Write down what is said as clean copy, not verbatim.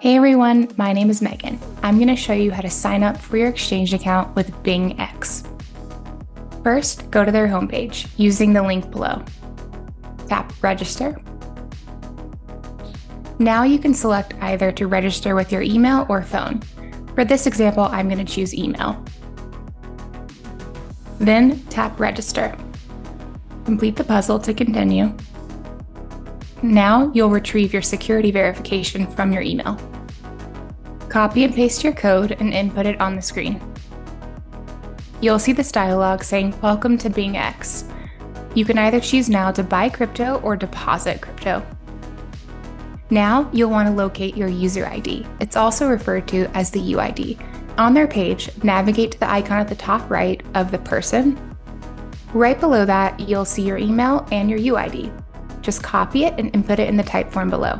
Hey everyone, my name is Megan. I'm going to show you how to sign up for your Exchange account with BingX. First, go to their homepage using the link below. Tap Register. Now you can select either to register with your email or phone. For this example, I'm going to choose email. Then tap Register. Complete the puzzle to continue. Now you'll retrieve your security verification from your email. Copy and paste your code and input it on the screen. You'll see this dialog saying, "Welcome to BingX." You can either choose now to buy crypto or deposit crypto. Now you'll want to locate your user ID. It's also referred to as the UID. On their page, navigate to the icon at the top right of the person. Right below that, you'll see your email and your UID. Just copy it and input it in the type form below.